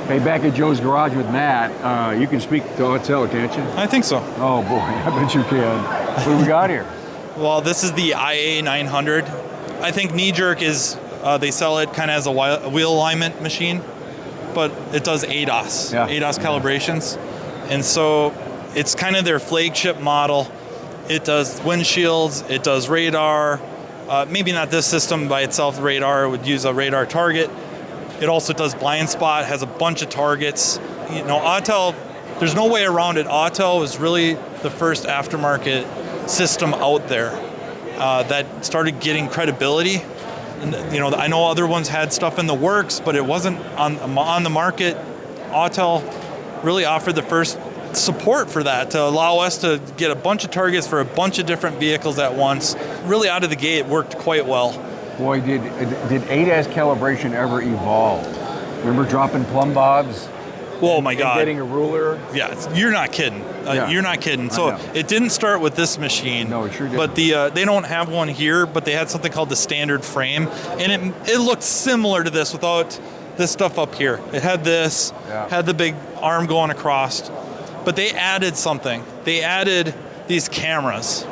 Hey, back at Joe's Garage with Matt, you can speak to AUTEL, can't you? I think so. Oh boy, I bet you can. What do we got here? Well, this is the IA 900. I think Knee Jerk is, they sell it kind of as a wheel alignment machine, but it does ADAS, ADAS calibrations. And so it's kind of their flagship model. It does windshields, it does radar, maybe not this system by itself, radar, it would use a radar target. It also does blind spot, has a bunch of targets. You know, AUTEL, there's no way around it. AUTEL was really the first aftermarket system out there that started getting credibility. And, you know, I know other ones had stuff in the works, but it wasn't on the market. AUTEL really offered the first support for that to allow us to get a bunch of targets for a bunch of different vehicles at once. Really out of the gate, it worked quite well. Boy, did ADAS calibration ever evolve? Remember dropping plumb bobs? Oh my God. Getting a ruler? Yeah, you're not kidding. You're not kidding. So it didn't start with this machine. No, it sure didn't. But they don't have one here, but they had something called the standard frame. And it looked similar to this without this stuff up here. It had this, had the big arm going across. But they added something. They added these cameras.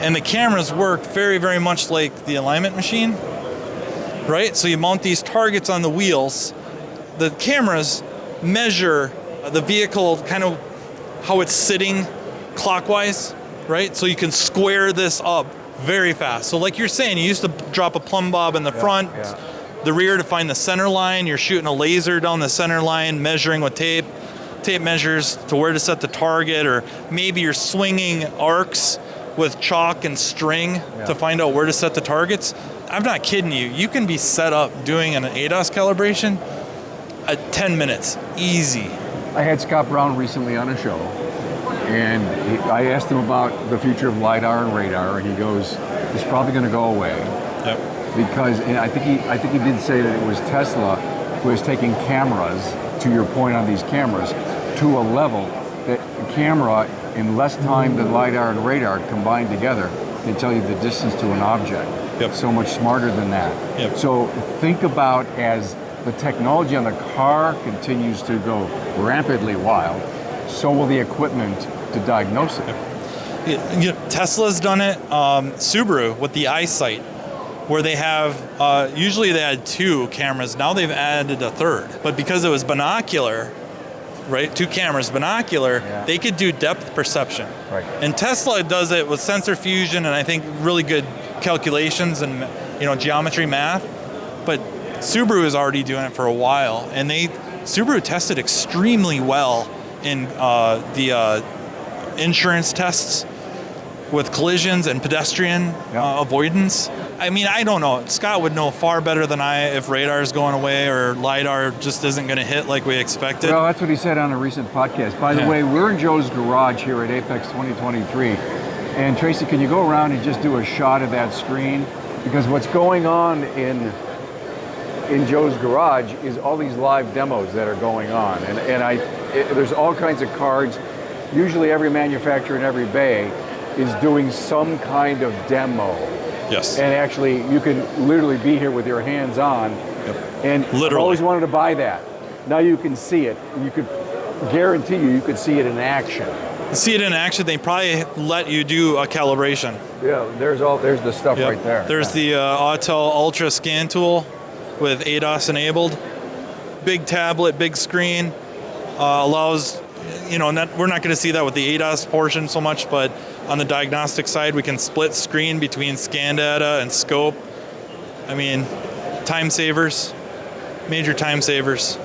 And the cameras work very, very much like the alignment machine, right? So you mount these targets on the wheels. The cameras measure the vehicle, kind of how it's sitting clockwise, right? So you can square this up very fast. So like you're saying, you used to drop a plumb bob in the front, the rear to find the center line. You're shooting a laser down the center line, measuring with tape. Tape measures to where to set the target, or maybe you're swinging arcs with chalk and string to find out where to set the targets. I'm not kidding you. You can be set up doing an ADAS calibration at 10 minutes, easy. I had Scott Brown recently on a show, and I asked him about the future of LiDAR and radar, and he goes, it's probably going to go away. Yep. Because, and I think he did say that it was Tesla who is taking cameras, to your point on these cameras, to a level that a camera in less time than LiDAR and radar combined together can tell you the distance to an object. Yep. So much smarter than that. Yep. So think about, as the technology on the car continues to go rampantly wild, so will the equipment to diagnose it. Yep. Tesla's done it. Subaru with the EyeSight, where they have, usually they had 2 cameras, now they've added a 3rd. But because it was binocular, right, 2 cameras, binocular, they could do depth perception. Right. And Tesla does it with sensor fusion and I think really good calculations and geometry math. But Subaru is already doing it for a while, and Subaru tested extremely well in the insurance tests with collisions and pedestrian avoidance. I mean, I don't know. Scott would know far better than I if radar is going away or LiDAR just isn't going to hit like we expected. Well, that's what he said on a recent podcast. By the way, we're in Joe's Garage here at AAPEX 2023. And Tracy, can you go around and just do a shot of that screen? Because what's going on in Joe's Garage is all these live demos that are going on. And there's all kinds of cards. Usually every manufacturer in every bay is doing some kind of demo. Yes. And actually, you can literally be here with your hands on. Yep. And I've always wanted to buy that. Now you can see it. You could guarantee you could see it in action. See it in action, they probably let you do a calibration. Yeah, there's the stuff right there. There's the AUTEL Ultra scan tool with ADAS enabled. Big tablet, big screen, allows, we're not going to see that with the ADAS portion so much, but on the diagnostic side, we can split screen between scan data and scope. I mean, time savers, major time savers.